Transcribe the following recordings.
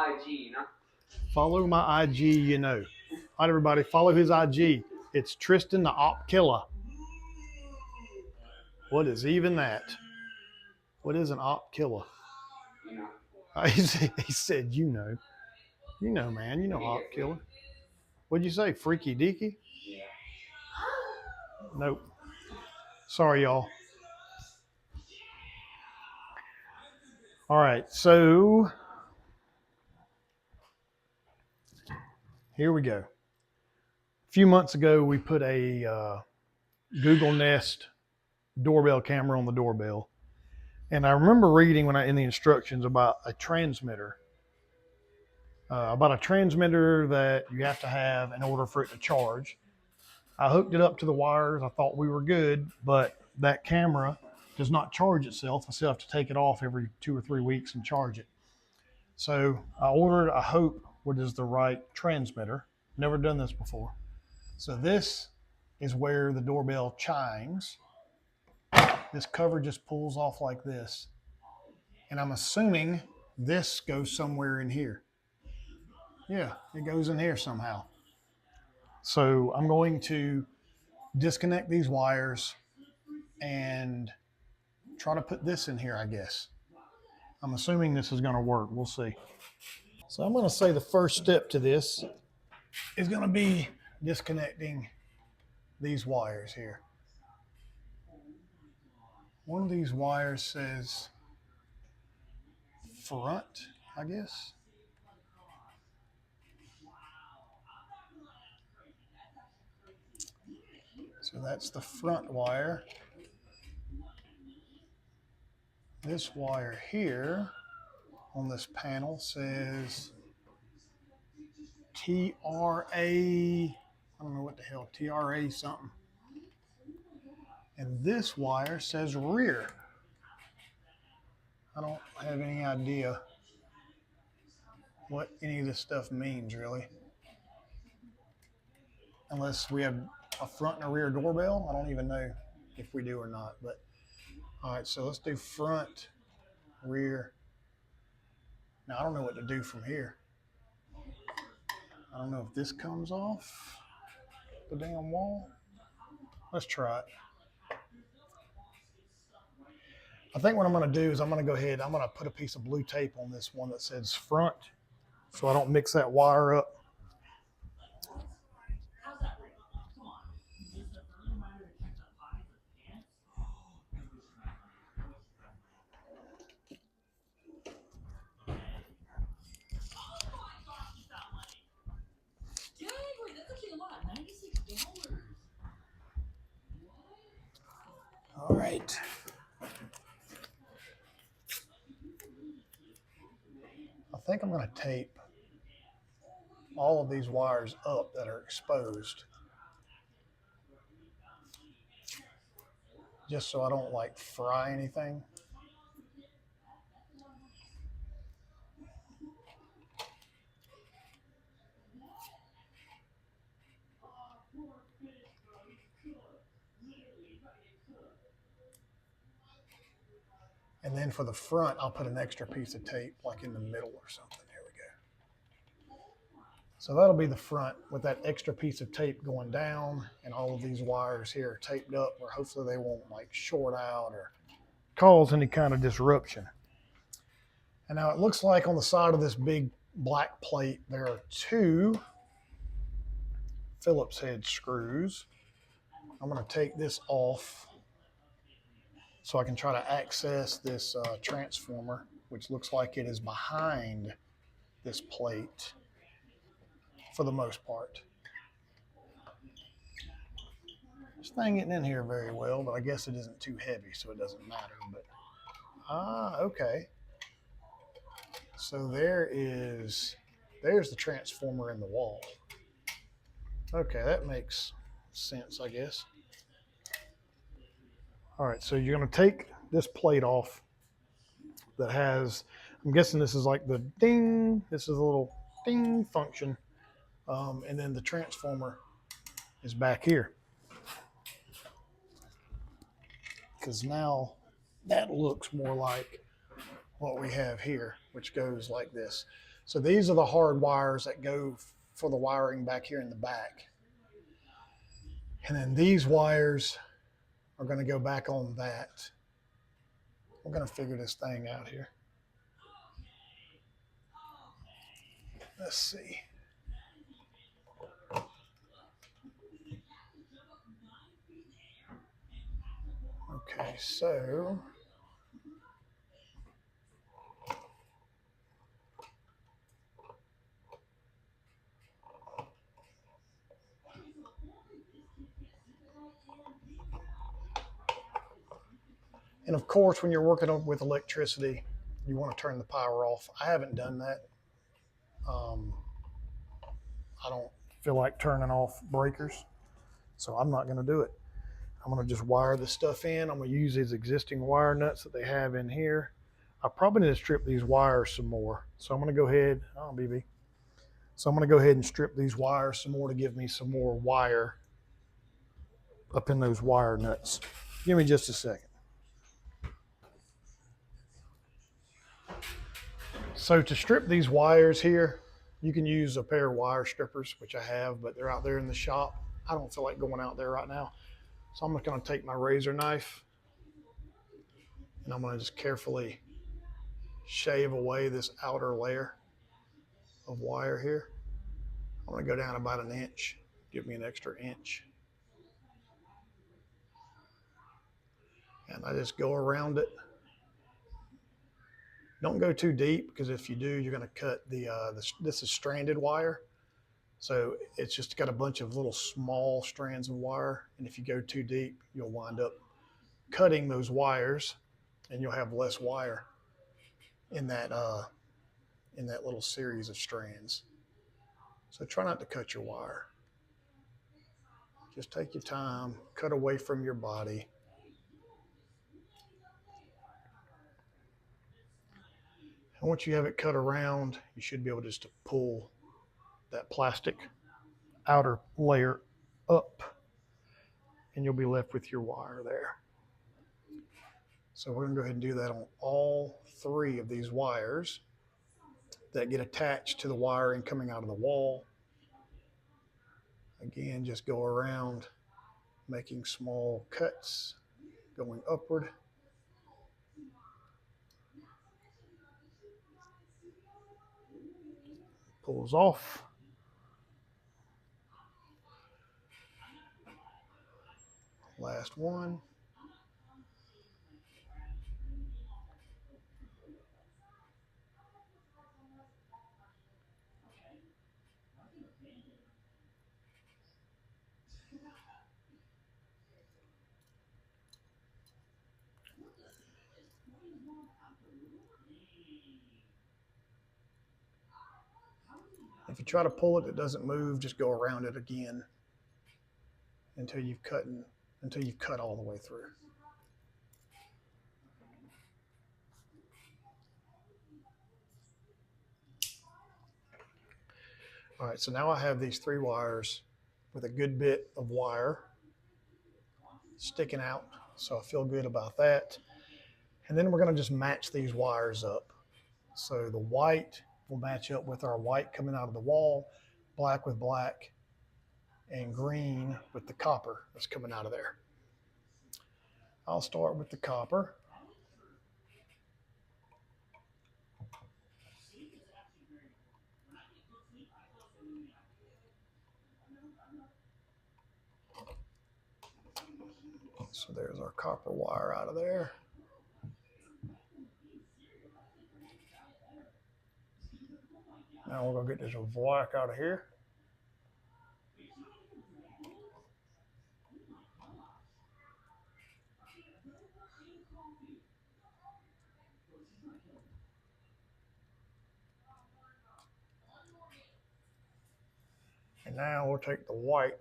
IG, you know? Follow my IG, you know. All right, everybody, follow his IG. It's Tristan the Op Killer. What is even that? What is an Op Killer? You know. He said, you know. You know, man. You know Op Killer. What'd you say? Freaky Deaky? Yeah. Nope. Sorry, y'all. All right, so here we go. A few months ago, we put a Google Nest doorbell camera on the doorbell. And I remember reading in the instructions about a transmitter that you have to have in order for it to charge. I hooked it up to the wires. I thought we were good, but that camera does not charge itself. I still have to take it off every 2 or 3 weeks and charge it. So I ordered, I hope, what is the right transmitter. Never done this before. So this is where the doorbell chimes. This cover just pulls off like this. And I'm assuming this goes somewhere in here. Yeah, it goes in here somehow. So I'm going to disconnect these wires and try to put this in here, I guess. I'm assuming this is going to work. We'll see. So I'm going to say the first step to this is going to be disconnecting these wires here. One of these wires says front, I guess. So that's the front wire. This wire here on this panel says TRA, I don't know what the hell, TRA something. And this wire says rear. I don't have any idea what any of this stuff means, really. Unless we have a front and a rear doorbell. I don't even know if we do or not. But all right, so let's do front, rear. Now, I don't know what to do from here. I don't know if this comes off the damn wall. Let's try it. I think what I'm going to do is I'm going to go ahead, I'm going to put a piece of blue tape on this one that says front so I don't mix that wire up. All right. I think I'm going to tape all of these wires up that are exposed, just so I don't like fry anything. And then for the front, I'll put an extra piece of tape like in the middle or something. Here we go. So that'll be the front with that extra piece of tape going down, and all of these wires here are taped up where hopefully they won't like short out or cause any kind of disruption. And now it looks like on the side of this big black plate, there are 2 Phillips head screws. I'm going to take this off so I can try to access this transformer, which looks like it is behind this plate for the most part. This thing isn't in here very well, but I guess it isn't too heavy, so it doesn't matter. But okay. So there's the transformer in the wall. Okay, that makes sense, I guess. All right, so you're going to take this plate off that has, I'm guessing this is like the ding, this is a little ding function, and then the transformer is back here. Because now that looks more like what we have here, which goes like this. So these are the hard wires that go for the wiring back here in the back. And then these wires are going to go back on that. We're going to figure this thing out here. Let's see. Okay, so and of course, when you're working with electricity, you want to turn the power off. I haven't done that. I don't feel like turning off breakers, so I'm not going to do it. I'm going to just wire this stuff in. I'm going to use these existing wire nuts that they have in here. I probably need to strip these wires some more. So I'm going to go ahead, BB. So I'm going to go ahead and strip these wires some more to give me some more wire up in those wire nuts. Give me just a second. So to strip these wires here, you can use a pair of wire strippers, which I have, but they're out there in the shop. I don't feel like going out there right now. So I'm just going to take my razor knife and I'm going to just carefully shave away this outer layer of wire here. I'm going to go down about an inch, give me an extra inch. And I just go around it. Don't go too deep, because if you do, you're going to cut this is stranded wire. So it's just got a bunch of little small strands of wire. And if you go too deep, you'll wind up cutting those wires and you'll have less wire in that little series of strands. So try not to cut your wire. Just take your time, cut away from your body. And once you have it cut around, you should be able just to pull that plastic outer layer up and you'll be left with your wire there. So we're going to go ahead and do that on all three of these wires that get attached to the wiring coming out of the wall. Again, just go around making small cuts going upward. Pulls off. Last one. If you try to pull it, it doesn't move, just go around it again until you've cut all the way through. All right, so now I have these three wires with a good bit of wire sticking out, so I feel good about that. And then we're going to just match these wires up. So the white will match up with our white coming out of the wall, black with black, and green with the copper that's coming out of there. I'll start with the copper. So there's our copper wire out of there. Now we're going to get this black out of here. And now we'll take the white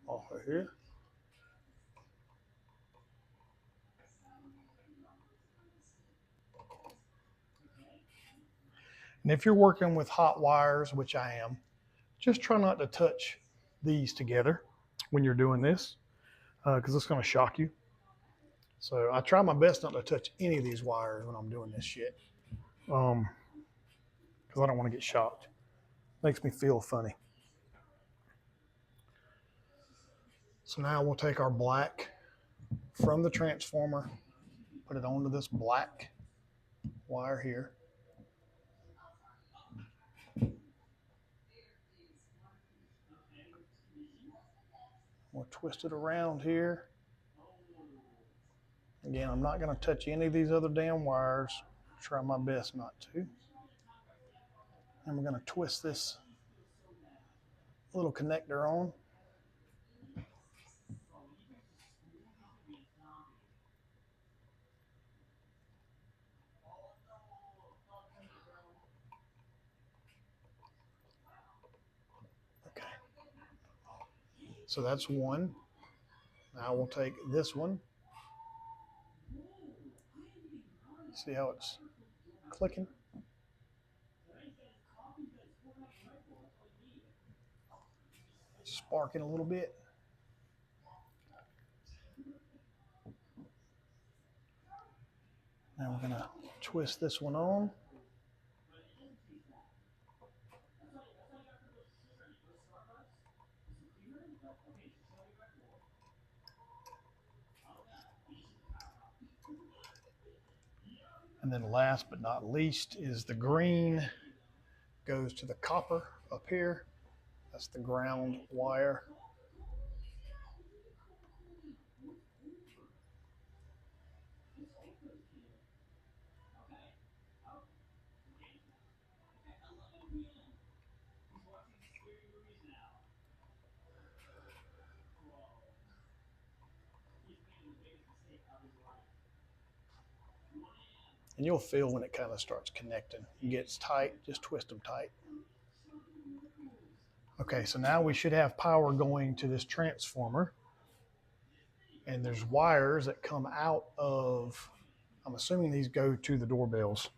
off of here. And if you're working with hot wires, which I am, just try not to touch these together when you're doing this, because it's going to shock you. So I try my best not to touch any of these wires when I'm doing this shit. because I don't want to get shocked. Makes me feel funny. So now we'll take our black from the transformer, put it onto this black wire here. We'll twist it around here. Again, I'm not going to touch any of these other damn wires. Try my best not to. And we're going to twist this little connector on. Okay. So that's one. Now we'll take this one. See how it's clicking? Sparking a little bit. Now we're going to twist this one on. And then last but not least is the green goes to the copper up here. That's the ground wire. And you'll feel when it kind of starts connecting. It gets tight, just twist them tight. Okay, so now we should have power going to this transformer. And there's wires that come out of, I'm assuming these go to the doorbells.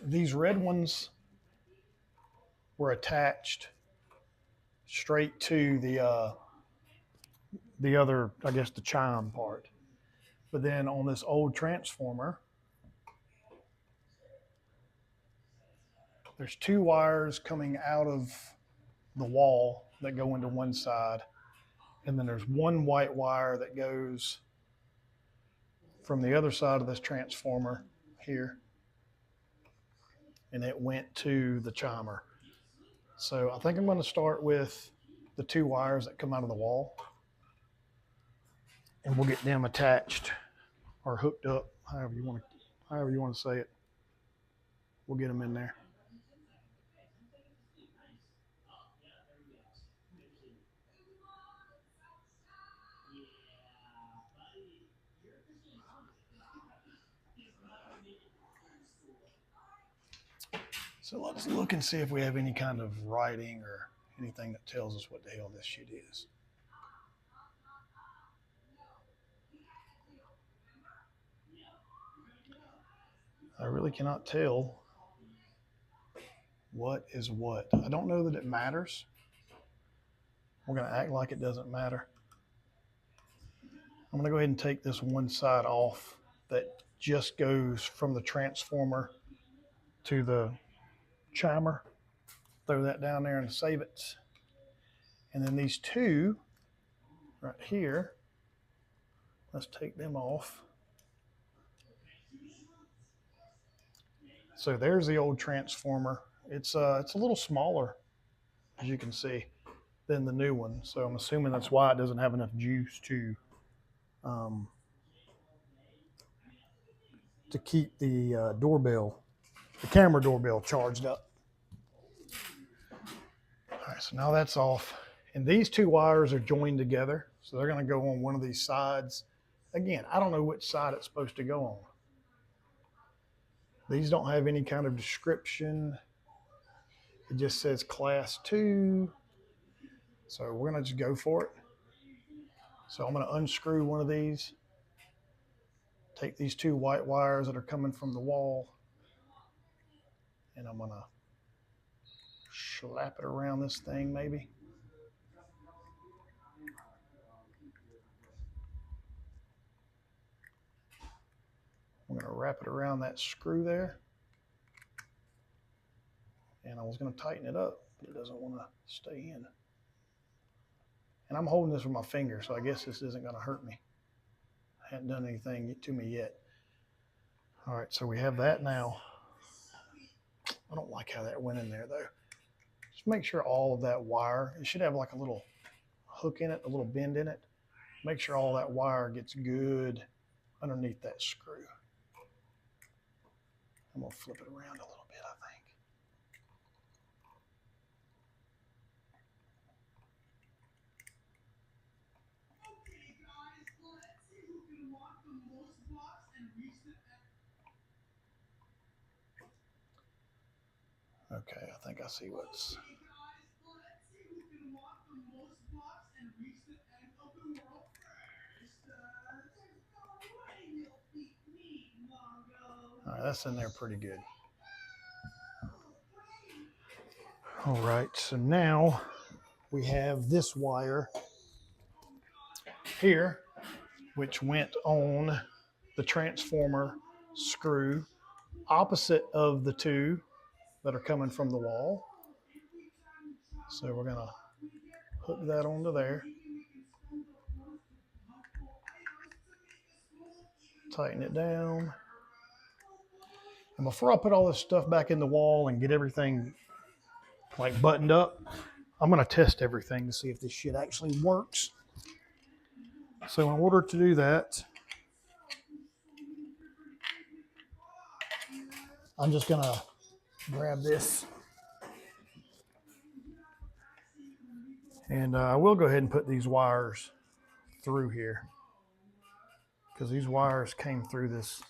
These red ones were attached straight to the other, I guess, the chime part. But then on this old transformer, there's two wires coming out of the wall that go into one side. And then there's one white wire that goes from the other side of this transformer here. And it went to the chimer. So I think I'm going to start with the two wires that come out of the wall. And we'll get them attached or hooked up, however you want to say it. We'll get them in there. So let's look and see if we have any kind of writing or anything that tells us what the hell this shit is. I really cannot tell what is what. I don't know that it matters. We're going to act like it doesn't matter. I'm going to go ahead and take this one side off that just goes from the transformer to the chimer. Throw that down there and save it. And then these two right here, let's take them off. So there's the old transformer. It's a little smaller, as you can see, than the new one. So I'm assuming that's why it doesn't have enough juice to keep the doorbell, the camera doorbell charged up. All right, so now that's off. And these two wires are joined together. So they're going to go on one of these sides. Again, I don't know which side it's supposed to go on. These don't have any kind of description. It just says class 2. So we're going to just go for it. So I'm going to unscrew one of these. Take these two white wires that are coming from the wall. And I'm going to slap it around this thing maybe. I'm going to wrap it around that screw there. And I was going to tighten it up, but it doesn't want to stay in. And I'm holding this with my finger, so I guess this isn't going to hurt me. I hadn't done anything to me yet. All right, so we have that now. I don't like how that went in there, though. Just make sure all of that wire, it should have like a little hook in it, a little bend in it. Make sure all that wire gets good underneath that screw. I'm going to flip it around a little bit, I think. Okay, I think I see what's... All right, that's in there pretty good. All right, so now we have this wire here, which went on the transformer screw opposite of the two that are coming from the wall. So we're going to hook that onto there. Tighten it down. And before I put all this stuff back in the wall and get everything like buttoned up, I'm going to test everything to see if this shit actually works. So in order to do that, I'm just going to grab this. And I will go ahead and put these wires through here, because these wires came through this.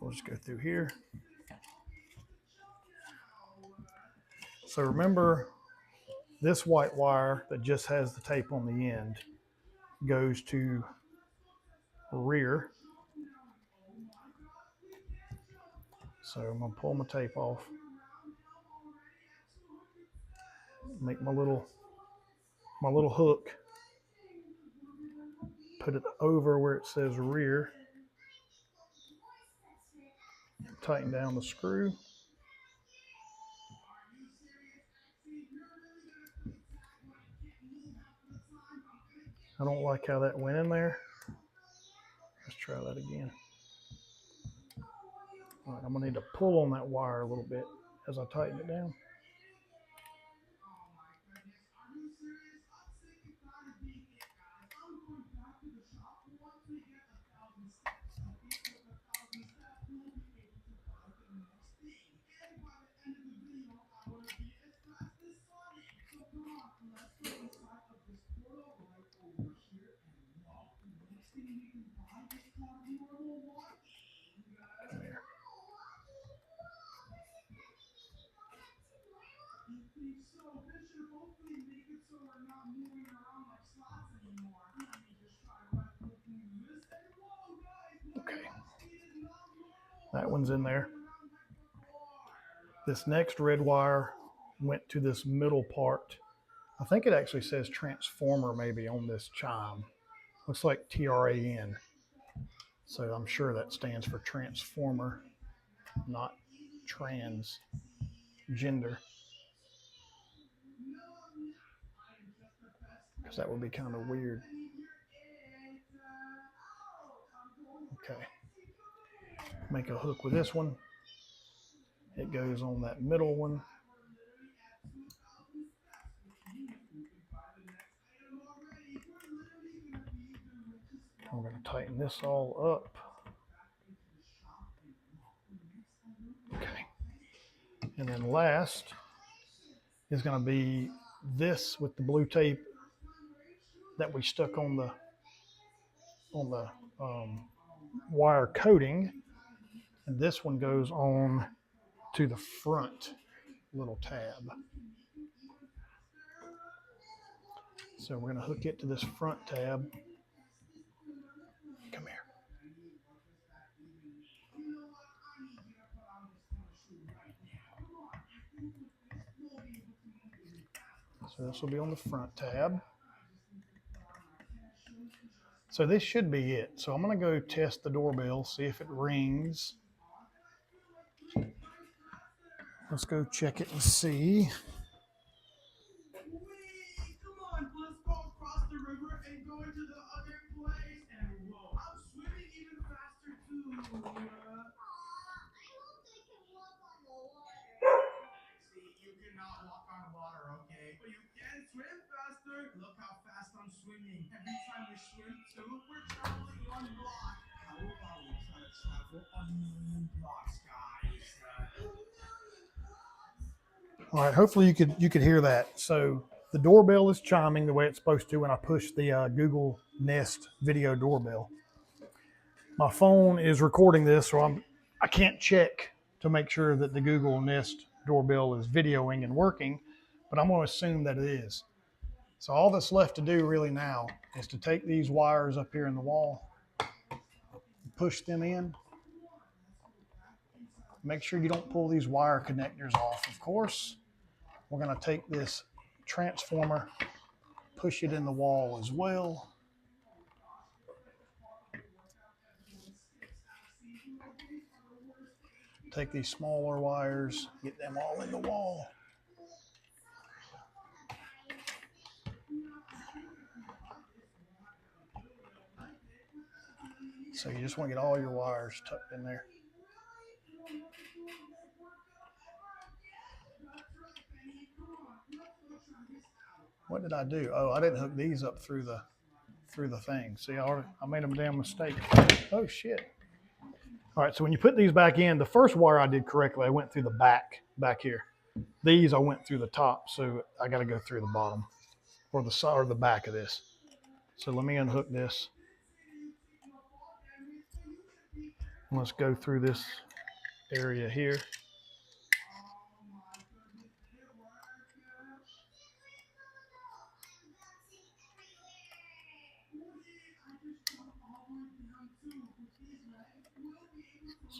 We'll just go through here. So remember, this white wire that just has the tape on the end goes to rear. So I'm going to pull my tape off. Make my little hook. Put it over where it says rear. Tighten down the screw. I don't like how that went in there. Let's try that again. All right, I'm gonna need to pull on that wire a little bit as I tighten it down. Come here. Okay. That one's in there. This next red wire went to this middle part. I think it actually says transformer maybe on this chime. Looks like TRAN. So I'm sure that stands for transformer, not transgender. Because that would be kind of weird. Okay. Make a hook with this one. It goes on that middle one. I'm going to tighten this all up. Okay. And then last is going to be this with the blue tape that we stuck on the wire coating. And this one goes on to the front little tab. So we're going to hook it to this front tab. Come here. So this will be on the front tab. So this should be it. So I'm gonna go test the doorbell, see if it rings. Let's go check it and see. All right, hopefully you could hear that. So the doorbell is chiming the way it's supposed to when I push the Google Nest video doorbell. My phone is recording this, so I can't check to make sure that the Google Nest doorbell is videoing and working, but I'm going to assume that it is. So all that's left to do really now is to take these wires up here in the wall, push them in. Make sure you don't pull these wire connectors off, of course. We're going to take this transformer, push it in the wall as well. Take these smaller wires, get them all in the wall. So you just want to get all your wires tucked in there. What did I do? Oh, I didn't hook these up through the thing. See, I made a damn mistake. Oh shit. All right, so when you put these back in, the first wire I did correctly. I went through the back here. These I went through the top, so I got to go through the bottom or the side or the back of this. So let me unhook this. Let's go through this area here.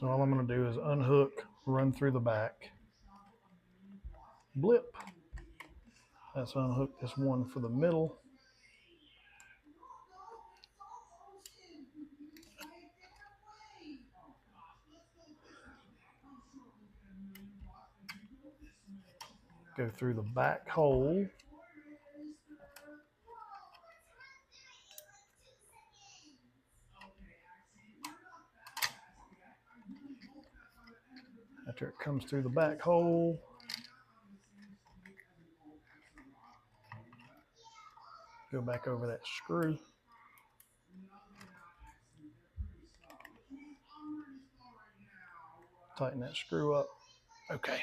So all I'm going to do is unhook, run through the back. Blip. Let's unhook this one for the middle. Go through the back hole. After it comes through the back hole, go back over that screw. Tighten that screw up. Okay.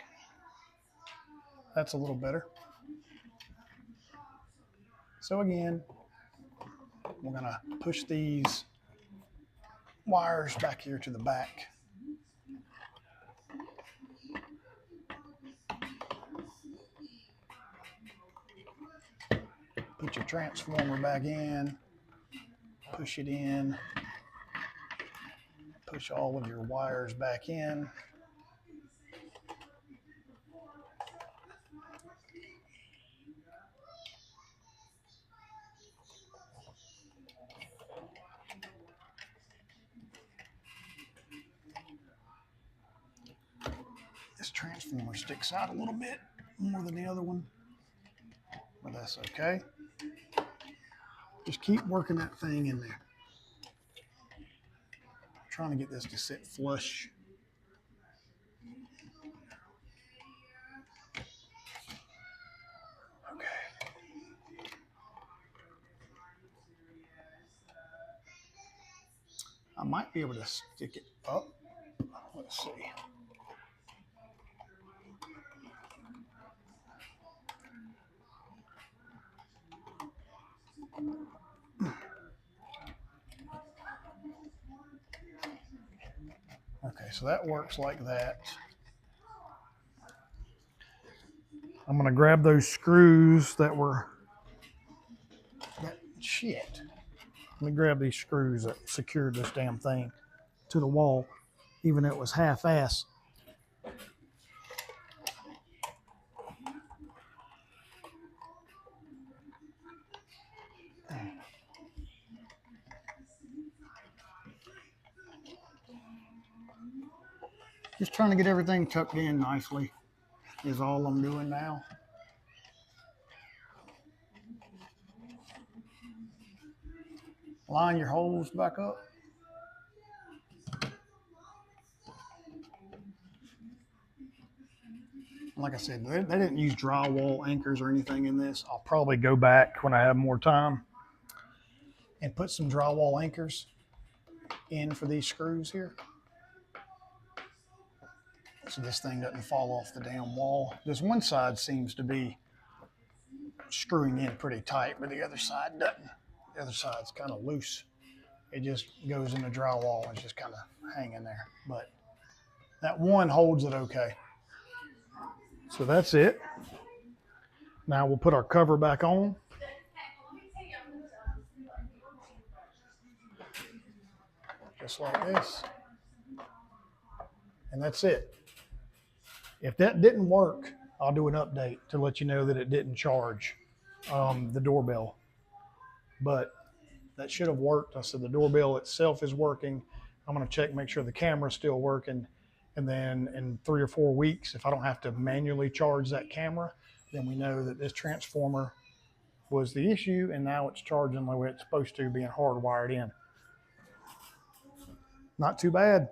That's a little better. So again, we're going to push these wires back here to the back. Put your transformer back in, push it in, push all of your wires back in. This transformer sticks out a little bit more than the other one, but that's okay. Just keep working that thing in there. I'm trying to get this to sit flush. Okay. I might be able to stick it up. Let's see. Okay, so that works like that. I'm going to grab those screws shit. Let me grab these screws that secured this damn thing to the wall, even though it was half-ass. Just trying to get everything tucked in nicely is all I'm doing now. Line your holes back up. Like I said, they didn't use drywall anchors or anything in this. I'll probably go back when I have more time and put some drywall anchors in for these screws here. So this thing doesn't fall off the damn wall. This one side seems to be screwing in pretty tight, but the other side doesn't. The other side's kind of loose. It just goes in the drywall and it's just kind of hanging there. But that one holds it okay. So that's it. Now we'll put our cover back on. Just like this. And that's it. If that didn't work, I'll do an update to let you know that it didn't charge the doorbell. But that should have worked. I said the doorbell itself is working. I'm going to check, make sure the camera's still working. And then in 3 or 4 weeks, if I don't have to manually charge that camera, then we know that this transformer was the issue, and now it's charging the way it's supposed to, being hardwired in. Not too bad.